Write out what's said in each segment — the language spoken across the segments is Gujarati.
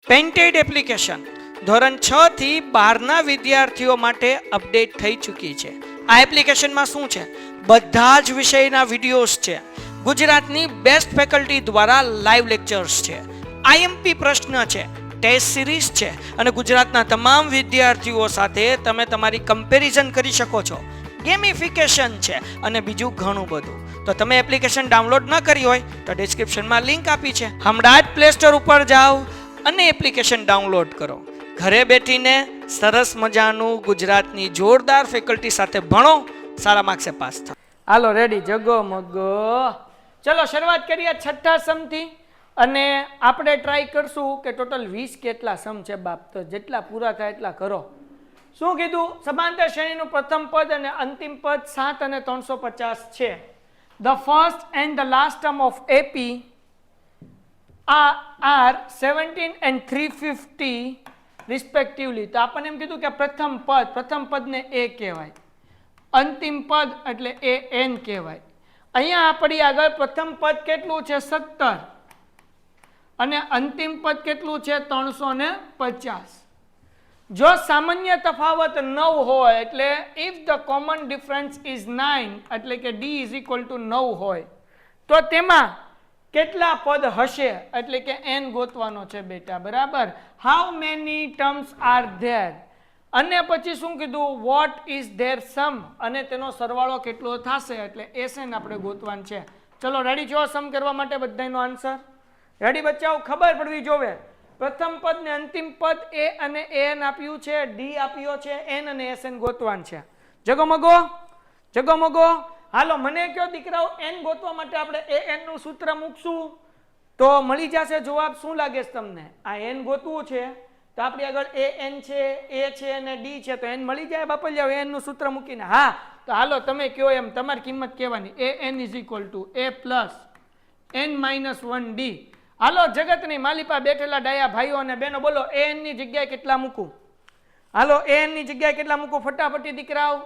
પેન્ટેડ એપ્લિકેશન ધોરણ 6 થી 12ના વિદ્યાર્થીઓ માટે અપડેટ થઈ ચૂકી છે. આ એપ્લિકેશનમાં શું છે? બધા જ વિષયના વિડીયોઝ છે. ગુજરાતની બેસ્ટ ફેકલ્ટી દ્વારા લાઈવ લેક્ચર્સ છે. આઈએમપી પ્રશ્ન છે, ટેસ્ટ સિરીઝ છે અને ગુજરાતના તમામ વિદ્યાર્થીઓ સાથે તમે તમારી કમ્પેરિઝન કરી શકો છો. ગેમિફિકેશન છે અને બીજું ઘણું બધું. તો તમે એપ્લિકેશન ડાઉનલોડ ન કરી હોય તો ડિસ્ક્રિપ્શનમાં લિંક આપી છે. હમણાં જ પ્લે સ્ટોર ઉપર જાઓ અને એપ્લિકેશન ડાઉનલોડ કરો. ઘરે બેઠીને સરસ મજાનું ગુજરાતની જોરદાર ફેકલ્ટી સાથે ભણો, સારા માર્ક્સે પાસ થાઓ. હાલો રેડી, જગો મગો. ચલો શરૂઆત કરીએ છઠ્ઠા સમથી અને આપણે ટ્રાય કરશું કે ટોટલ 20 કેટલા સમ છે બાપ. તો જેટલા પૂરા થાય એટલા કરો. શું કીધું? સમાંતર શ્રેણીનું પ્રથમ પદ અને અંતિમ પદ 7 અને 350 છે. The first and the last term of AP are 17 and 350 respectively. તો આપણને એમ કીધું કે પ્રથમ પદને A કહેવાય, અંતિમ પદ એટલે AN કહેવાય. અહીંયા આપણી આગળ પ્રથમ પદ કેટલું છે? 17 અને અંતિમ પદ કેટલું છે? 350. જો સામાન્ય તફાવત 9 હોય એટલે if the common difference is 9 એટલે કે D is equal to 9 હોય તો તેમાં કેટલા પદ હશે એટલે કે n ગોતવાનો છે બેટા, બરાબર. how many terms are there અને પછી શું કીધું? what is their sum અને તેનો સરવાળો કેટલો થશે એટલે SN આપણે ગોતવાનું છે. ચલો રેડી છો સમ કરવા માટે બધાનો આન્સર? રેડી બચ્ચાઓ? ખબર પડવી જોવે. પ્રથમ પદ ને અંતિમ પદ A અને AN આપ્યું છે, D આપ્યો છે, N અને SN ગોતવાન છે. જગો મગો. હાલો મને કયો દીકરાઓ, N ગોતવા માટે આપણે AN નું સૂત્ર મૂકશું તો મળી જશે જવાબ. શું લાગે છે તમને? આ N ગોતવું છે તો આપણી આગળ AN છે, A છે અને D છે, તો N મળી જાય બાપા. જાવ N નું સૂત્ર મૂકીને. હા તો હાલો તમે કયો એમ તમારી કિંમત કહેવાની. AN is equal to A plus N minus 1D. હાલો જગતની માલિપા બેઠેલા ડાયા ભાઈઓ અને બહેનો બોલો AN ની જગ્યાએ કેટલા મૂકું? હાલો AN ની જગ્યાએ કેટલા મૂકું ફટાફટી દીકરાઓ?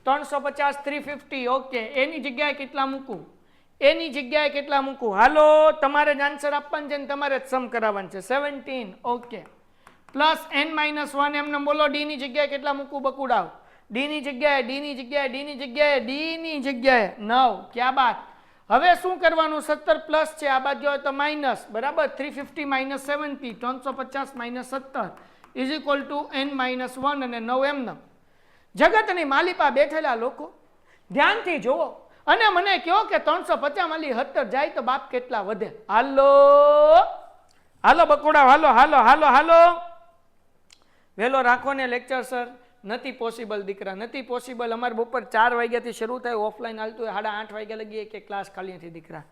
350 350. ઓકે. A ની જગ્યાએ કેટલા મૂકું? A ની જગ્યાએ કેટલા મૂકું? હાલો તમારે જ આન્સર આપવાનું છે ને તમારે જ સમ કરાવવાનું છે. 17. ઓકે. પ્લસ N minus 1 એમને બોલો D ની જગ્યાએ કેટલા મૂકું બકુડાવ? D ની જગ્યાએ 9. ક્યાં બાત. હવે શું કરવાનું? 17 પ્લસ છે, આ બાજુ હોય તો માઇનસ, બરાબર. 350 minus 70, 350 minus 17 is equal to N minus 1 અને 9 એમને. જગતની માલિપા બેઠેલા લોકો ધ્યાનથી જોવો અને મને કહો કે 350 માંથી 17 જાય તો બાપ કેટલા વધે? હાલો બકોડા, હાલો વેલો રાખો ને લેક્ચર સર. નથી પોસિબલ દીકરા, નથી પોસિબલ. અમારે બપોર 4 વાગ્યાથી શરૂ થાય, ઓફલાઈન હાલતું હોય 8:30 વાગ્યા લગી એક ક્લાસ ખાલી નથી દીકરા.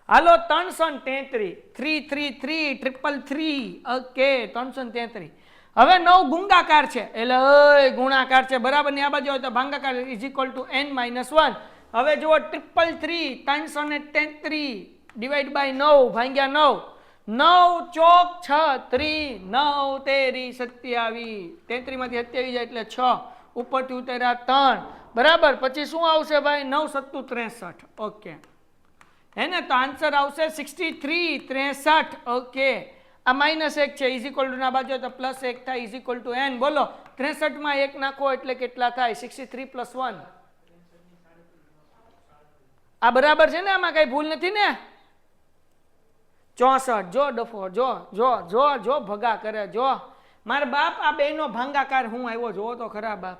હાલો 333 333 333. ઓકે 333. હવે 9 ગુંગાકાર છે એટલે ગુણાકાર છે, બરાબર. ની આ બાજુ હોય તો ભાંગાકાર is equal to N minus 1. હવે જુઓ 333 333 ડિવાઈડ બાય 9 ભાંગ્યા 9. 9 ચોક 36, 9 તેરી 27. 33 માંથી 27 જાય એટલે 6, ઉપરથી ઉતાર્યા 3, બરાબર. પછી શું આવશે ભાઈ? 9 સત્તુ 63. ઓકે હે ને? તો આન્સર આવશે 63 63. ઓકે. આ -1 છે ઇઝ ઇક્વલ ટુ ના બાજુ તો +1 થાય ઇઝ ઇક્વલ ટુ N. બોલો 63 માં 1 નાખો એટલે કેટલા થાય? 63 + 1. આ બરાબર છે ને? આમાં કઈ ભૂલ નથી ને? 64. જો ડફો, જો ભગા કરે. જો મારા બાપ આ બેનો ભાંગાકાર હું આવ્યો જોવો તો ખરા બાપ.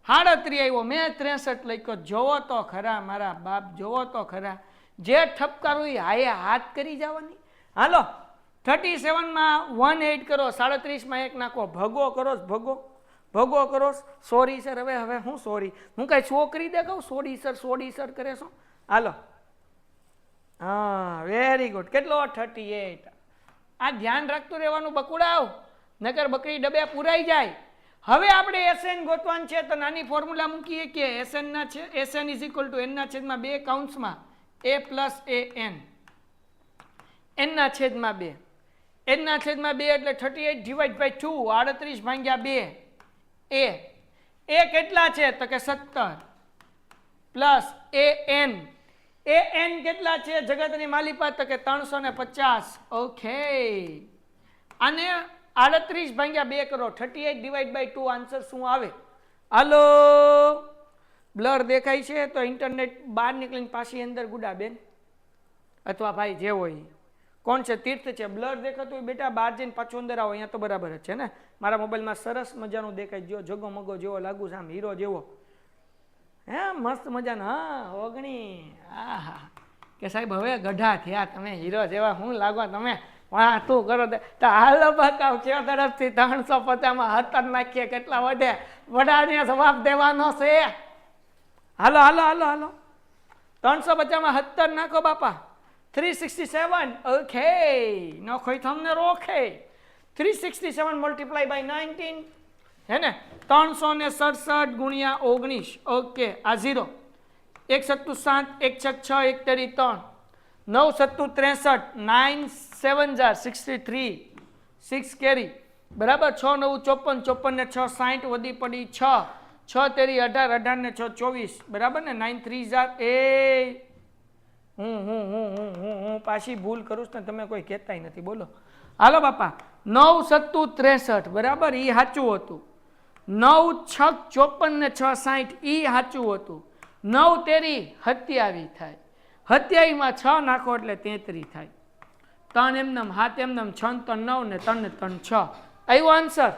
37 આવ્યો, મેં 63 લખ્યો. જોવો તો ખરા મારા બાપ, જોવો તો ખરા. જે ઠપકારું એ હાય હાથ કરી જવાની. હાલો 37 માં 1 એડ કરો, 37 માં 1 નાખો, ભગો કરો. Sorry sir. હવે હું સોરી? હું કઈ છોકરી દેખાવ? સોરી સર કરે છો? હાલો હા વેરી ગુડ. કેટલો? 38. આ ધ્યાન રાખતું રહેવાનું બકુડાવ, નકર બકરી ડબે પુરાઈ જાય. હવે આપણે SN ગોતવાન છે તો નાની ફોર્મ્યુલા મૂકીએ કે SN is equal to N ના છેદમાં 2 કૌંસમાં A plus AN. N ના છેદમાં 2. N ના છેદમાં 2 એટલે 38 ડિવાઈડ બાય 2, 38 ભાગ્યા 2. A કેટલા છે તો કે 17 પ્લસ AN. AN કેટલા છે જગતની માલિપા તો કે 350. ઓકે. અને 38 ભાગ્યા 2 કરો 38 ડિવાઈડ બાય 2 આન્સર શું આવે? હાલો બ્લર દેખાય છે તો ઇન્ટરનેટ બહાર નીકળીને પાછી અંદર ગુડા બેન અથવા ભાઈ જે હોય કોણ છે? તીર્થ છે. બ્લર દેખાતું હોય બેટા બહાર જઈને પાછું અંદર આવો. અહીંયા તો બરાબર જ છે ને. મારા મોબાઈલમાં સરસ મજાનું દેખાય જો જગો મગો જેવો લાગુ છે આમ હીરો જેવો હે મસ્ત મજાનો. હા ઓગણી. હા હા કે સાહેબ હવે ગઢા થયા તમે હીરો જેવા હું લાગો તમે વાહ તું કરો તો હાલો બતાવ છે તરફથી 350 માં 17 નાખીએ કેટલા વધે વડાને જવાબ દેવાનો છે. હાલો હાલો હાલો હાલો 350 માં 17 નાખો બાપા 367. ઓકે નોખો તમને રોકે 367 મલ્ટીપ્લાય બાય 19 હે ને 367 ગુણ્યા 19. ઓકે આ 0 1 સત્તુ 7 1 છક 6 1 તરી 3 9 સત્તુ 63 9 7 jar 63 6 કેરી બરાબર 6 9 54 54 ને 6 60 વધી પડી 6 6 તેરી 18 18 ને 6 24 બરાબર ને 9 3 jar એ હું પાછી ભૂલ કરું છું તમે કોઈ કહેતાય નથી બોલો. હાલો બાપા 9 સત્તુ 63 બરાબર ઈ સાચું હતું. 9 છક 54 ને 6 60 ઈ સાચું હતું. 9 તેરી 27 થાય 27 માં 6 નાખો એટલે 33 થાય. 3 એમનેમ 7 એમનેમ 6 3 9 ને 3 ને 3 6 આવ્યો આન્સર.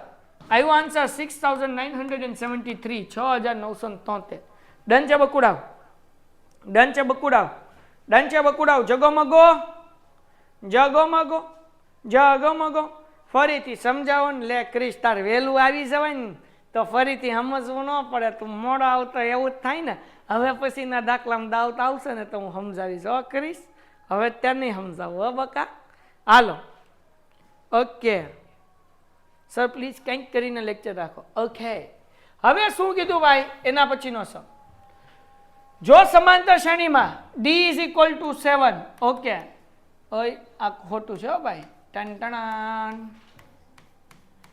આવ્યો આન્સર 6973 6973. ડન છે બકુડાવ ડન છે બકુડાવ ડન છે બકુડાવ. જગોમગો જગોમગો જગોમગો ફરીથી સમજાવો ને લે ક્રિશ તાર વહેલું આવી જવાય ને તો ફરીથી સમજવું ન પડે તું મોડો આવતો એવું જ થાય ને. હવે પછીના દાખલામાં દાવત આવશે ને તો હું સમજાવીશ. હો ક્રિશ હવે ત્યાં નહીં સમજાવું હો બકા. હાલો ઓકે સર પ્લીઝ કંઈક કરીને લેક્ચર રાખો. ઓકે હવે શું કીધું ભાઈ એના પછીનો સમ જો સમાંતર શ્રેણીમાં d = 7. ઓકે આ ખોટું છે ભાઈ ટન ટણ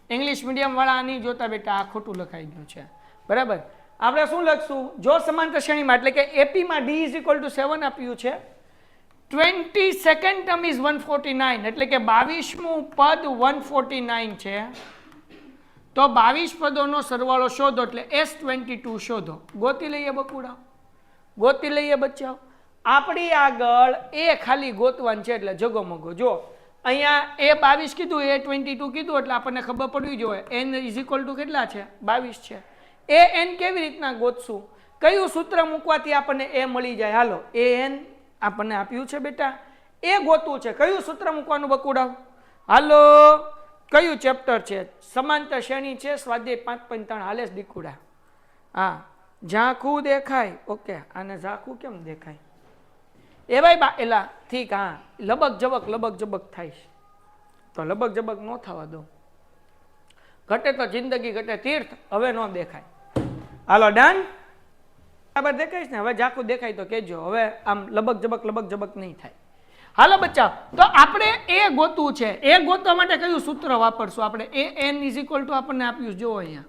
ઇંગ્લિશ મીડિયમ વાળા નહીં જોતા બેટા આ ખોટું લખાઈ ગયું છે બરાબર. આપણે શું લખશું જો સમાંતર શ્રેણીમાં એટલે કે એપીમાં d = 7 આપ્યું છે 22nd ટર્મ ઇઝ 149 એટલે કે 22મું પદ 149 છે તો 22 પદોનો સરવાળો શોધો એટલે S22 શોધો. ગોતી લઈએ બકુડા ગોતી લઈએ બચ્ચાઓ. આપણી આગળ એ ખાલી ગોતવાનું છે એટલે જગોમગો જો અહીંયા એ 22 કીધું એ 22 કીધું એટલે આપણને ખબર પડવી જોઈએ n = કેટલા છે 22 છે. એ n કેવી રીતના ગોતશું કયું સૂત્ર મૂકવાથી આપણને એ મળી જાય? હાલો એ n આપણને આપ્યું છે બેટા એ ગોતવું છે કયું સૂત્ર મૂકવાનું બકુડાવ? હાલો કયું ચેપ્ટર છે? સમાંતર શ્રેણી છે સ્વાધ્યાય 5.3 હાલેશ દીકુડા. હા ઝાંખું દેખાય. ઓકે આને ઝાંખું કેમ દેખાય? એ ભાઈ બા એલા ઠીક હા લબક જબક થાય તો લબક જબક ન થવા દો. ઘટે તો જિંદગી ઘટે તીર્થ હવે ન દેખાય. હાલો ડન બરાબર દેખાઈશ ને હવે ઝાંખું દેખાય તો કહેજો હવે આમ લબક જબક નહીં થાય. હાલો બચ્ચા તો આપણે એ ગોતવું છે. એ ગોતવા માટે કયું સૂત્ર વાપરશું આપણે? એ n = આપણને આપ્યું જો અહીંયા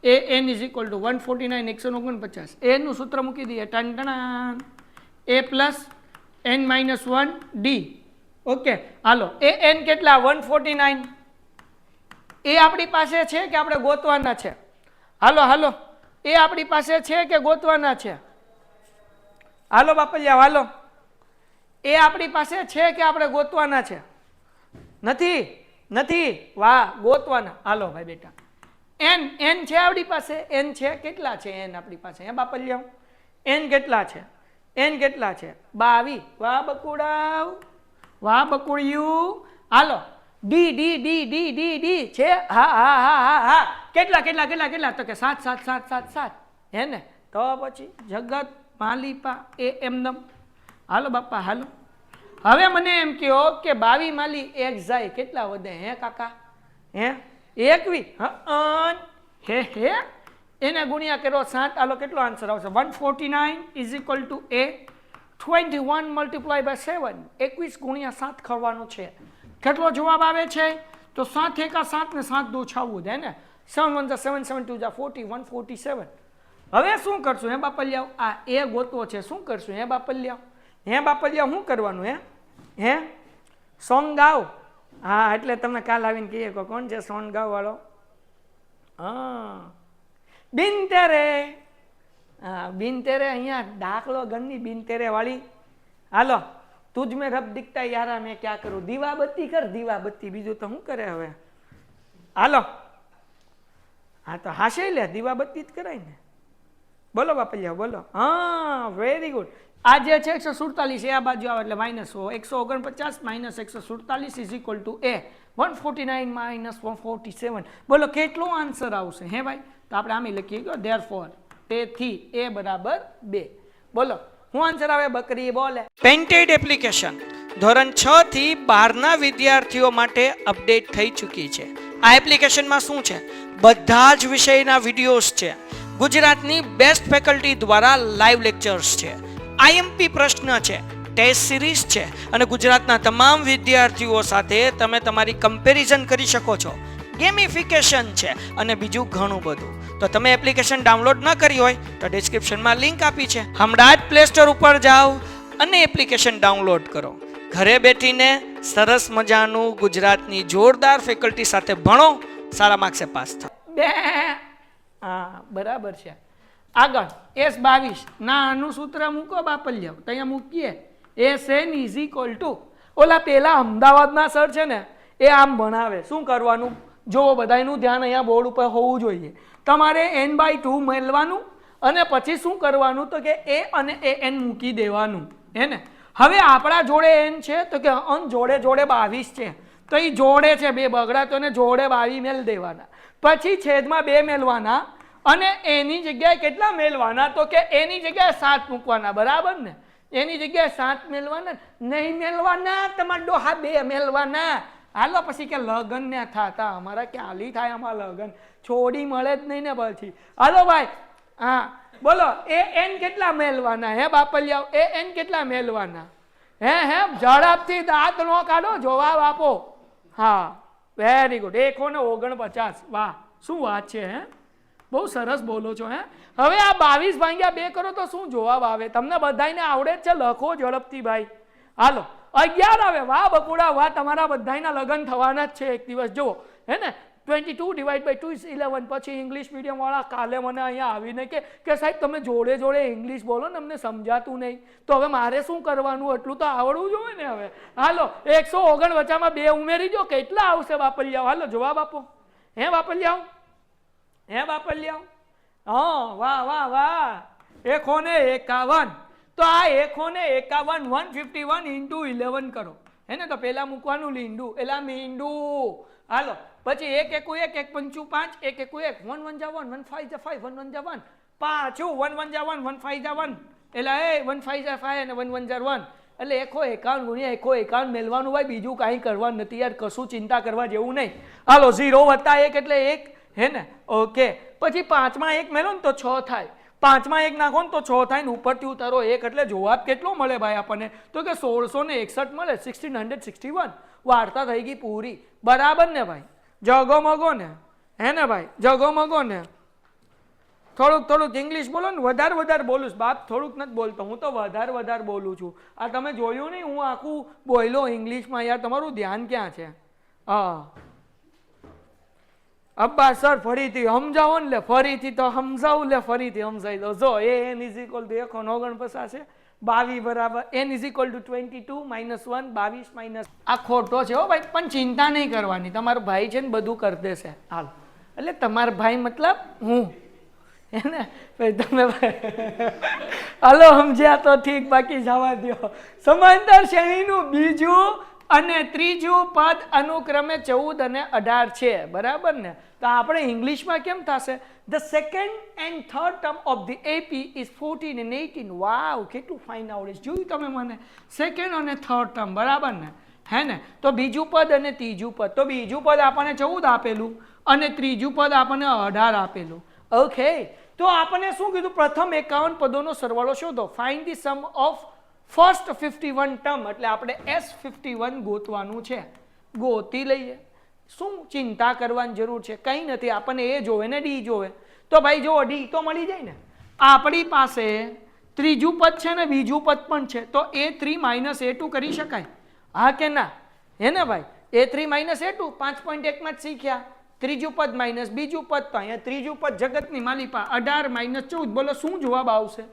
એ n = 149 149 એ નું સૂત્ર મૂકી દઈએ ટન ટણ a + n - 1 d. ઓકે હાલો એ n કેટલા 149 એ આપણી પાસે છે કે આપણે ગોતવાના છે? હાલો હાલો એ આપણી પાસે છે કે ગોતવાના છે? હાલો બાપલિયા હાલો એ આપણી પાસે છે કે આપણે ગોતવાના છે? નથી નથી વાહ ગોતવાના. હાલો ભાઈ બેટા n છે આપણી પાસે n છે કેટલા છે n આપણી પાસે હે બાપલિયા n કેટલા છે? n કેટલા છે 22. વાહ બકુડાવ વાહ બકુડિયું. હાલો d d d d d d છે હા હા હા હા હા કેટલા કેટલા કેટલા કેટલા તો કે 7 7 7 7 7 હે ને તો પછી જગત માલિપા એ એમનમ. હાલો બાપા હાલો હવે મને એમ કહો કે 22 માલી 1 જાય કેટલા વધે હે કાકા? હે 21 હે હે એને ગુણ્યા કરો 7. હાલો કેટલો આન્સર આવશે? 149 = a 21 × 7 21 ગુણ્યા 7 કરવાનું છે. કેટલો જવાબ આવે છે? તો 7 એકા 7 ને 7 દુ 56 હે ને 7 1 7 7 2 40 147. હવે શું કરશું હે બાપલિયા? આ એ ગોતવો છે શું કરશું હે બાપલિયા? હે બાપલિયા શું કરવાનું હે? હે સોંગ ગાવ હા એટલે તમે કાલ આવીને કહીએ કે કોણ છે સોનગાંવ વાળો? હા બિનતેરે. હા બિનતેરે અહીંયા દાખલો ગણની બિનતેરે વાળી. હાલો તુજ મેં રબ દિખતા યારા મેં ક્યાં કરું, દીવા બત્તી કર દીવા બત્તી, બીજું તો શું કરે હવે. હાલો હા તો હાશે લે દીવા બત્તી જ કરાય ને. બોલો બાપલિયા બોલો. હા વેરી ગુડ. આ જે છે 147 એ આ બાજુ આવે એટલે -149 minus 147 is equal two A 149 minus 147. બોલો કેટલો આન્સર આવશે હે ભાઈ? તો આપણે આમ લખીએ ગયો ધેરફોર તેથી એ બરાબર 2. બોલો શું આન્સર આવે? બકરી બોલે. પેન્ટેડ એપ્લિકેશન ધોરણ 6 થી 12ના વિદ્યાર્થીઓ માટે અપડેટ થઈ ચૂકી છે. આ એપ્લિકેશનમાં શું છે? બધા જ વિષયના વિડીયોઝ છે. ગુજરાતની બેસ્ટ ફેકલ્ટી દ્વારા લાઈવ લેક્ચર્સ છે, આઈએમપી પ્રશ્ન છે, ટેસ્ટ સિરીઝ છે અને ગુજરાતના તમામ વિદ્યાર્થીઓ સાથે તમે તમારી કમ્પેરિઝન કરી શકો છો. ગેમિફિકેશન છે અને બીજું ઘણું બધું. તો તમે એપ્લિકેશન ડાઉનલોડ ન કરી હોય તો ડિસ્ક્રિપ્શનમાં લિંક આપી છે, હમણાં જ પ્લે સ્ટોર ઉપર જાઓ અને એપ્લિકેશન ડાઉનલોડ કરો. ઘરે બેઠીને સરસ મજાનું ગુજરાતની જોરદાર ફેકલ્ટી સાથે ભણો, સારા માર્ક્સે પાસ થાઓ. હા બરાબર છે. આગળ S22 ના આનું સૂત્ર મૂકો બાપલિયા, અહીંયા મૂકીએ. SN ઇઝ ઇક્વલ ટુ ઓલા પેલા અમદાવાદના સર છે ને એ આમ ભણાવે. શું કરવાનું જો બધાનું ધ્યાન અહીંયા બોર્ડ ઉપર હોવું જોઈએ. તમારે n/2 મેળવાનું અને પછી શું કરવાનું તો કે a અને an મૂકી દેવાનું હે ને. હવે આપણા જોડે n છે તો કે અન જોડે જોડે 22 છે તો એ જોડે છે બે બગડા તો ને જોડે 22 મેળ દેવાના, પછી છેદમાં 2 મેળવાના અને એની જગ્યાએ કેટલા મેળવાના તો કે એની જગ્યાએ 7 મૂકવાના. બરાબર ને? એની જગ્યાએ 7 મેળવાના નહીં મેળવાના તમારે ડોહા 2 મેળવાના. હાલો પછી કે લગન ને થતા અમારા કે હાલી થાય આમાં લગન છોડી મળે જ નહીં ને પછી. હાલો ભાઈ હા બોલો an કેટલા મેળવાના હે બાપલિયાઓ? an કેટલા મેળવાના હે ઝડપથી દાંત નો કાઢો, જવાબ આપો. હા વેરી ગુડ. 149. વાહ શું વાત છે હે, બહુ સરસ બોલો છો હે. હવે આ 22 ભાગ્યા 2 કરો તો શું જવાબ આવે? તમને બધાને આવડે જ છે, લખો ઝડપથી ભાઈ. હાલો 11 આવે. વાહ બકુડા વાહ, તમારા બધાના લગ્ન થવાના જ છે એક દિવસ. જુઓ હે ને 22 ડિવાઇડ બાય 2 ઇઝ 11. પછી ઇંગ્લિશ મીડિયમ વાળા કાલે મને અહીંયા આવીને કે સાહેબ તમે જોડે જોડે ઇંગ્લિશ બોલો ને અમને સમજાતું નહીં. તો હવે મારે શું કરવાનું? એટલું તો આવડવું જોઈએ ને હવે. હાલો 149 2 ઉમેરી દો, કેટલા આવશે બાપલિયાઓ? હાલો જવાબ આપો હે બાપલિયાઓ, હે બાપલિયાઓ. હા વાહ વાહ વાહ. 151. તો આ 151 151 ઇન્ટુ 11 કરો હે ને. તો પેલા મૂકવાનું લીંડું એલા મીંડું. હાલો પછી 1 1 1 1 5 5 1 1 1 1 1 1 1 5 5 1 1 1 પાછું 1 1 1 1 5 1 એલા એ 1 5 5 અને 1 1 1 એટલે 151 ગુણ્યા 151 મેળવાનું ભાઈ, બીજું કાંઈ કરવાનું નથી યાર, કશું ચિંતા કરવા જેવું નહીં. હાલો 0 + 1 એટલે 1 હે ને. ઓકે પછી 5 માં 1 મેળવો ને તો 6 થાય, 5 માં 1 નાખો ને તો 6 થાય ને ઉપરથી ઉતારો 1 એટલે જવાબ કેટલો મળે ભાઈ આપણને તો કે 1661 મળે. 1661. વાર્તા થઈ ગઈ પૂરી. બરાબર ને ભાઈ? જગો મગો ને હે ને ભાઈ, જગો મગો ને. થોડુંક ઇંગ્લિશ બોલો ને, વધારે બોલું છું બાપ, થોડુંક નથી બોલતો હું તો વધારે બોલું છું. આ તમે જોયું નહીં હું આખું બોલ્યો ઇંગ્લિશમાં યાર, તમારું ધ્યાન ક્યાં છે? હા અબ્બા સર ફરીથી સમજાવો ને લે, ફરીથી તો સમજાવું લે, ફરીથી સમજાવી દો. જો n = 149 છે, 22 બરાબર n = 22 -1 22 આ ખોટો છે હો ભાઈ, પણ ચિંતા નહીં કરવાની, તમારો ભાઈ છે ને બધું કરી દેશે. હાલ એટલે તમારો ભાઈ મતલબ હું હે ને તમે હાલો સમજ્યા તો ઠીક, બાકી જવા દો. સમાંતર શ્રેણીનું બીજું અને ત્રીજું પદ અનુક્રમે 14 અને 18 છે. બરાબર ને? તો આપણે ઇંગ્લિશમાં કેમ થશે? The second and third term of the AP is 14 and 18. વાવ કેટલું ફાઇન આવડે છે, જોયું તમે મને? સેકન્ડ અને થર્ડ ટર્મ. બરાબર ને હે ને? તો બીજું પદ અને ત્રીજું પદ, તો બીજું પદ આપણને 14 આપેલું અને ત્રીજું પદ આપણને 18 આપેલું. ઓકે તો આપણને શું કીધું? પ્રથમ 51 પદોનો સરવાળો શોધો. Find the sum of first 51 term. એટલે આપણે S51 ગોતવાનું છે. ગોતી લઈએ, શું ચિંતા કરવાની જરૂર છે? કંઈ નથી, આપણને એ જોવે ને ડી જોવે. તો ભાઈ જો ડી તો મળી જાય ને. આપણી પાસે ત્રીજું પદ છે ને બીજું પદ પણ છે, તો A3 - A2 કરી શકાય? હા કે ના? હે ને ભાઈ? A3 માઇનસ A2 5.1 માં જ શીખ્યા. ત્રીજું પદ માઇનસ બીજું પદ, તો અહીંયા ત્રીજું પદ જગતની માલિપા 18 માઇનસ 14. બોલો શું જવાબ આવશે?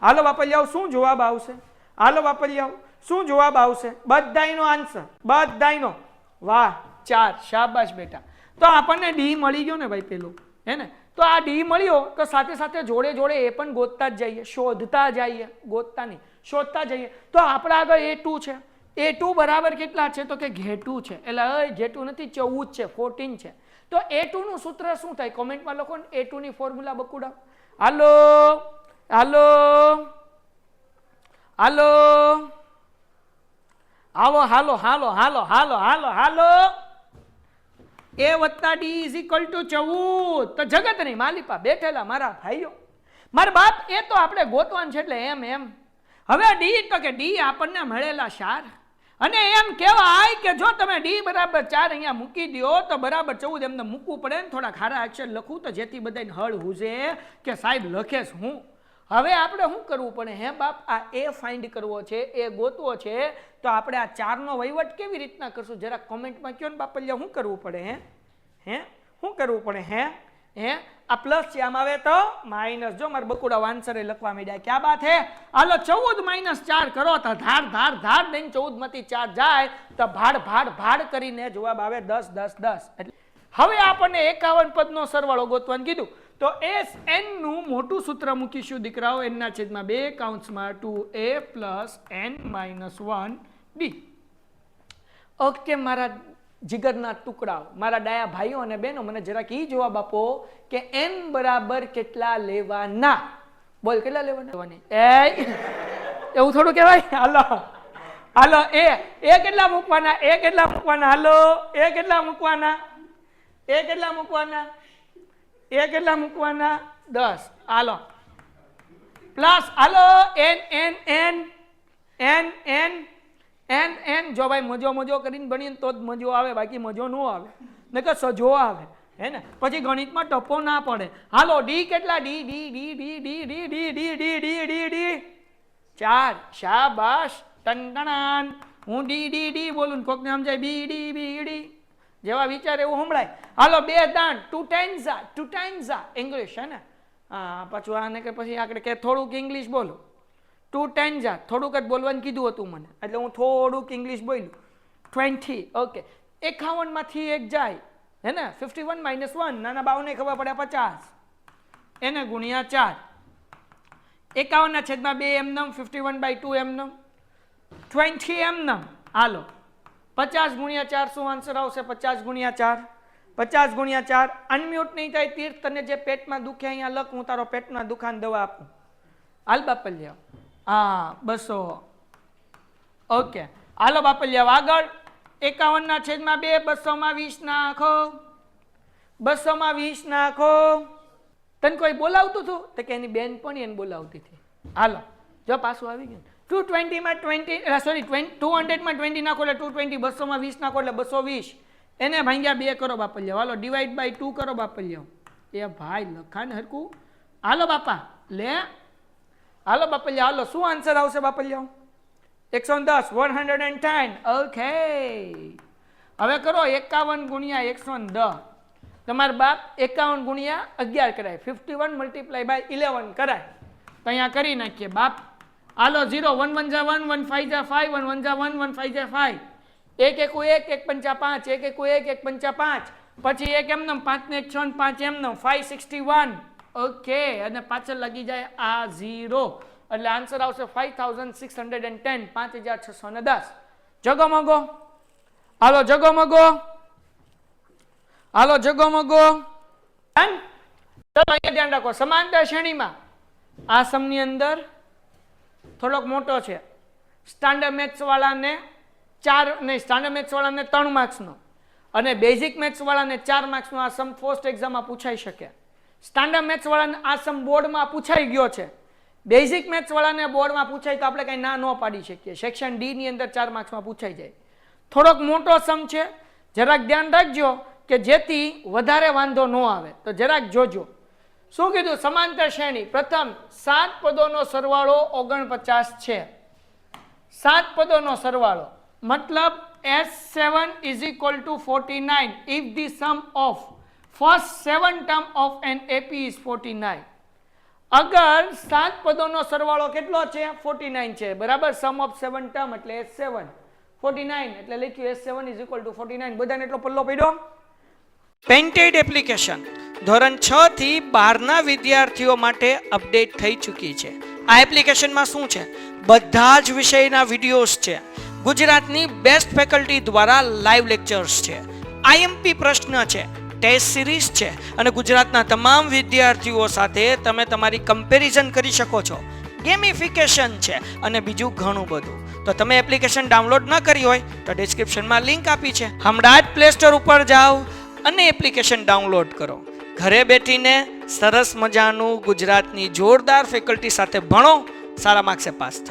હાલો વાપરિયાઓ શું જવાબ આવશે? હાલો વાપરિયાઓ શું જવાબ આવશે? બધાયનો આન્સર, બધાયનો. વાહ 4, શાબાશ બેટા. તો આપણને ડી મળી ગયો ને ભાઈ પેલું, હે ને? તો આ ડી મળ્યો તો સાથે સાથે જોડે જોડે એ પણ ગોતતા જ જઈએ, શોધતા જઈએ, ગોતતા નહીં, શોધતા જઈએ. તો આપણા આગળ A2 છે. A2 બરાબર કેટલા છે? તો કે ઘેટું છે. એટલે ઘેટું નથી, 14 છે, 14 છે. તો A2 નું સૂત્ર શું થાય? કોમેન્ટમાં લખો ને A2 ની ફોર્મ્યુલા બકુડા. હાલો હાલો હાલો આવો, હાલો હાલો હાલો હાલો હાલો હાલો. A વત્તા D ઇઝ ઇક્વલ ટુ 14. તો જગતની માલિપા બેઠેલા મારા ભાઈઓ, મારા બાપ, એ તો આપણે ગોતવાનું છે. એટલે એમ હવે ડી, તો કે ડી આપણને મળેલા 4 અને એમ કહેવાય કે જો તમે ડી બરાબર 4 અહીંયા મૂકી દો તો બરાબર 14 એમને મૂકવું પડે ને. થોડા ખારા અક્ષર લખું તો જેથી બધાને હળ હુજે કે સાહેબ લખે છે હું. હવે આપણે શું કરવું પડે? હે બાપ, આ એ ફાઇન્ડ કરવો છે, એ ગોતવો છે. તો આપણે આ 4 નો વહીવટ કેવી રીતના કરશું? જરા કોમેન્ટમાં કહો ને બાપલિયા, શું કરવું પડે? હે શું કરવું પડે? હે આ પ્લસ છે, આમ આવે તો માઇનસ. જો મારા બકુડા આન્સર લખવા માંડ્યા, ક્યાં બાત હે? હાલો 14 માઇનસ 4 કરો તો ધાર ધાર ધાર દઈને 14 માંથી 4 જાય તો ભાડ ભાડ ભાડ કરીને જવાબ આવે 10 10 10. એટલે હવે આપણને 51 પદનો સરવાળો ગોતવાનું કીધું. તો SN નું મોટું સૂત્ર મૂકીશું દીકરાઓ, n ના છેદમાં 2 કૌંસમાં 2a plus n minus 1d. Okay મારા જીગરના ટુકડાઓ, મારા ડાયા ભાઈઓ અને બહેનો, મને જરાક ઈ જવાબ આપો કે n બરાબર કેટલા લેવાના? બોલ, કેટલા લેવાના? એવું થોડું કહેવાય. હાલો હાલો, એ કેટલા મૂકવાના? એ કેટલા મૂકવાના? હાલો, એ કેટલા મૂકવાના? એ કેટલા મૂકવાના? એ કેટલા મૂકવાના? 10. હાલો પ્લસ, હાલો n n n n n n n. જો ભાઈ મજો મજો કરીને ભણીએ તો જ મજો આવે, બાકી મજો ન આવે, નકર સજો આવે, હે ને? પછી ગણિતમાં ટપો ના પડે. હાલો ડી કેટલા? D D D D D D D D D D D D 4. શાબાશ ટનટણાન. હું ડી ડી ડી બોલું ને કોકને સમજાય બી ડી બી ડી, જેવા વિચાર એવું સંભળાય. હાલો 2 દાણ, 2 times ઇંગ્લિશ, હે ને? હા, પાછું આને કે પછી આગળ કે થોડુંક ઇંગ્લિશ બોલો. 2 times થોડુંક જ બોલવાનું કીધું હતું મને, એટલે હું થોડુંક ઇંગ્લિશ બોલ્યું. 20. ઓકે, 51 માંથી 1 જાય, હે ને? 51 માઇનસ 1, નાના બાવને ખબર પડે 50, એને ગુણ્યા 4. 51 ના છેદમાં 2 એમનમ, 51/2 એમનમ, 20 એમનમ. હાલો 50 ગુણ્યા 4 શું આન્સર આવશે? 50 ગુણ્યા 4, 50 ગુણ્યા 4. અનમ્યુટ નહીં થાય તીર્થ, તને જે પેટમાં દુખે અહીંયા લખ, હું તારો પેટના દુખાન દવા આપું. હાલ બાપલિયા. હા 200. ઓકે હાલો બાપલિયા આગળ. 51 ના છેદમાં 2, 200 માં 20 નાખો, 200 માં 20 નાખો. તને કોઈ બોલાવતું હતું? તો કે એની બેન પણ એને બોલાવતી હતી. હાલો જો પાછું આવી ગયું. 220 માં 20, સોરી 200 માં 20 નાખો એટલે 220, 200 માં 20 નાખો એટલે 220. એને ભાંગ્યા 2 કરો બાપલિયા. હાલો ડિવાઈડ બાય 2 કરો બાપલિયા. એ ભાઈ લખાણ હરકું. હાલો બાપા લે, હાલો બાપલિયા. હાલો શું આન્સર આવશે બાપલિયા? 110, 110. ઓકે હવે કરો 51 ગુણ્યા 110. તમારા બાપ 51 ગુણ્યા 11 કરાય, 51 મલ્ટીપ્લાય બાય 11 કરાય. તો અહીંયા કરી નાખીએ બાપ. હાલો 0, 1 1 જા 1, 1 5 જા 5, 1 1 જા 1, 1 5 જા 5. 1 1 1, 1 5 5, 1 1 1, 1 5 5. પછી 1 એમનમ, 5 ને 1 6 ને 5 એમનમ, 561. ઓકે, અને પાછળ લાગી જાય આ 0, એટલે આન્સર આવશે 5610, 5610. જગો મગો. હાલો જગો મગો, હાલો જગો મગો. ચલો અહીંયા ધ્યાન રાખો. સમાંતર શ્રેણીમાં આ સમની અંદર થોડોક મોટો છે. સ્ટાન્ડર્ડ મેથ્સ વાળાને 4 નહીં, સ્ટાન્ડર્ડ મેથ્સ વાળાને 3 માર્ક્સનો અને બેઝિક મેથ્સ વાળાને 4 માર્ક્સનો આ સમ ફર્સ્ટ એક્ઝામમાં પૂછાઈ શકે. સ્ટાન્ડર્ડ મેથ્સ વાળાને આ સમ બોર્ડમાં પૂછાઈ ગયો છે. બેઝિક મેથ્સ વાળાને બોર્ડમાં પૂછાય તો આપણે કંઈ ના ન પાડી શકીએ. સેક્શન ડી ની અંદર 4 માર્ક્સમાં પૂછાઈ જાય. થોડોક મોટો સમ છે, જરાક ધ્યાન રાખજો કે જેથી વધારે વાંધો ન આવે. તો જરાક જોજો. શું કીધું? સમાંતર શ્રેણી. પ્રથમ 7 પદોનો સરવાળો 49 છે. 7 પદોનો સરવાળો મતલબ S7 is equal to 49 if the sum of first 7 term of an AP is 49. અગર 7 પદોનો સરવાળો કેટલો છે 49 છે બરાબર સમ ઓફ 7 ટર્મ એટલે S7 49 એટલે લખ્યું S7 is equal to 49 બધાને એટલો પલ્લો પડ્યો. પેન્ટેડ એપ્લિકેશન ધોરણ 6 થી 12 ના વિદ્યાર્થીઓ માટે અપડેટ થઈ ચૂકી છે. આ એપ્લિકેશનમાં શું છે બધા જ વિષયના વિડિયોઝ છે. ગુજરાતની બેસ્ટ ફેકલ્ટી દ્વારા લાઈવ લેક્ચર્સ છે. આઈએમપી પ્રશ્ન છે, ટેસ્ટ સિરીઝ છે અને ગુજરાતના તમામ વિદ્યાર્થીઓ સાથે તમે તમારી કમ્પેરિઝન કરી શકો છો. ગેમિફિકેશન છે અને બીજું ઘણું બધું. તો તમે એપ્લિકેશન ડાઉનલોડ ન કરી હોય તો ડિસ્ક્રિપ્શનમાં લિંક આપી છે. હમણાં જ પ્લે સ્ટોર ઉપર જાઓ અને એપ્લિકેશન ડાઉનલોડ કરો. ઘરે બેઠીને સરસ મજાનું ગુજરાતની જોરદાર ફેકલ્ટી સાથે ભણો, સારા માર્ક્સે પાસ થાઓ.